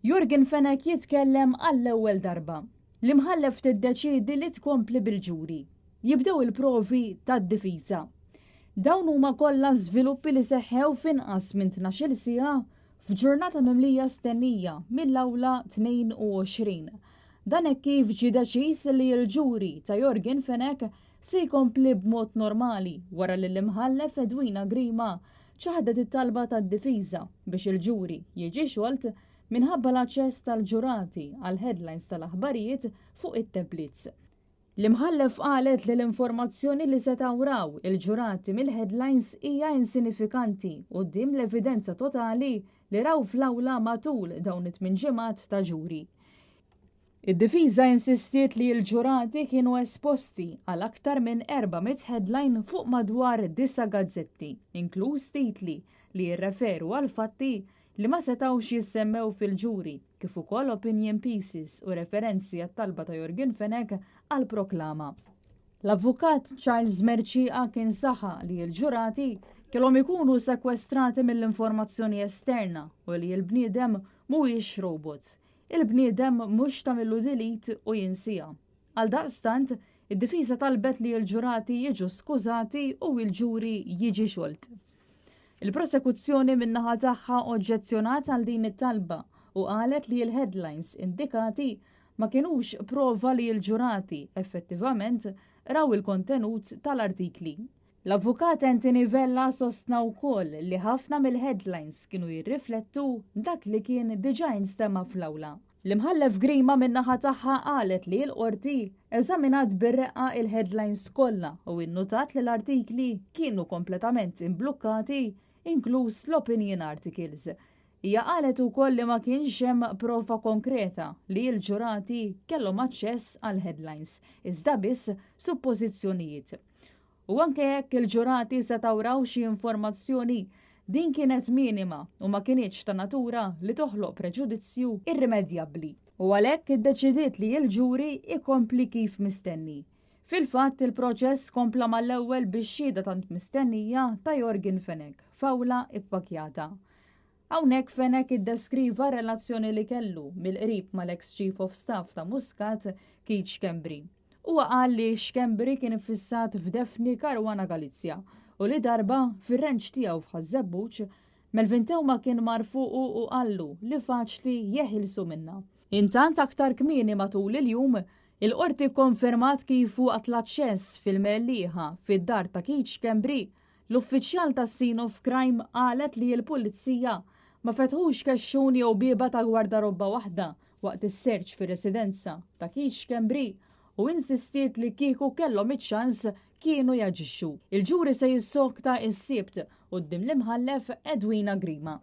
Jorgen Fenek jitkellem għall-ewwel darba. L-imħallef tiddeċiedi li tkompli bil-ġuri. Jibdew il-provi tad-difiża. Dawn huma kollha żviluppi li seħħew f'inqas minn 12 siegħa f'ġurnata mimlija stennija mill-awla 22. Dan hekk kif ġie deċiż li l-ġuri ta' Jorgen Fenek se jkompli b'mod normali wara li l-imħallef Edwina Grima ċaħdet it-talba tad-difiża biex il-ġuri jiġi xolt minħabba l-aċċess tal-ġurati għal headlines tal-aħbarijiet fuq it-tablets. L-imħallef qalet li l-informazzjoni li se tawraw il-ġurati mill-headlines hija insinifikanti quddiem l-evidenza totali li raw fl-awla matul dawn it-8 ġimgħat ta' ġuri. Id-difiża insistiet li l-ġurati kienu esposti għal aktar minn 400 headline fuq madwar 9 gazzetti, inkluż titli li jirreferu għal fatti li ma setawx jissemmew fil-ġuri kif ukoll opinion pieces u referenzi għat-talba ta' Jorgen Fenek għal proklama. L-avukat Charles Merċiqa kien saħa li l-ġurati kellhom ikunu sekwestrati mill-informazzjoni esterna u li l-bniedem mhuwiex robots. Il-bniedem mhux tagħmillu delete u jinsija. Għal daqstant, id-difiża talbet li l-ġurati jiġu skużati u l-ġuri jiġi xolt. Il-prosekuzzjoni min-naħa tagħha oġġezzjonat għal din it-talba u qalet li l-headlines indikati ma kienux prova li l-ġurati effettivament raw il-kontenut tal-artikli. L-avukat Anthony Vella sostna wkoll li ħafna mill-headlines kienu jirriflettu dak li kien diġà instema fl-awla. L-imħallef Grima min-naħa tagħha qalet li l-qorti eżaminat bir-reqqa il-headlines kollha u nnotat li l-artikli kienu kompletament imblukkati inkluż l-opinion articles. Hija qalet ukoll li ma kienx hemm prova konkreta li l-ġurati kellhom aċċess għal headlines, iżda biss suppożizzjonijiet. U anke jekk il-ġurati se tawraw xi informazzjoni din kienet minima u ma kienx ta' natura li toħloq preġudizzju irrimedjabbli. U għalhekk iddeċidiet li l-ġuri ikompli kif mistenni. Fil-fatt il-proċess kompla mal-ewwel biex xhieda tant mistennija ta' Jorgen Fenek f'awla ippakjata. Hawnhekk Fenek iddeskriva relazzjoni li kellu mill-qrib mal-ex Chief of Staff ta' Muscat Keith Schembri. Huwa qal li Schembri kien iffissat f'Defni Caruana Galizja u li darba fir-ranċ tiegħu f'Ħażebbuġ Melvin Tewma kien marfuqu u qallu li faċli jeħilsu minna. Intant aktar kmieni matul il-jum il-qorti konfermat kif waqt l-aċċess fil-mellieħa fid-dar ta' Keith Schembri, l-uffiċjal tas Scene of Crime qalet li l-pulizija ma fetħux kexxuni jew bieba ta' gwardarobba waħda waqt is-serċ fir-residenza ta' Keith Schembri u insistiet li kieku kellhom iċ-ċans kienu jaġixxu. Il-ġuri se jissokta s-sibt quddiem l-imħallef Edwina Grima.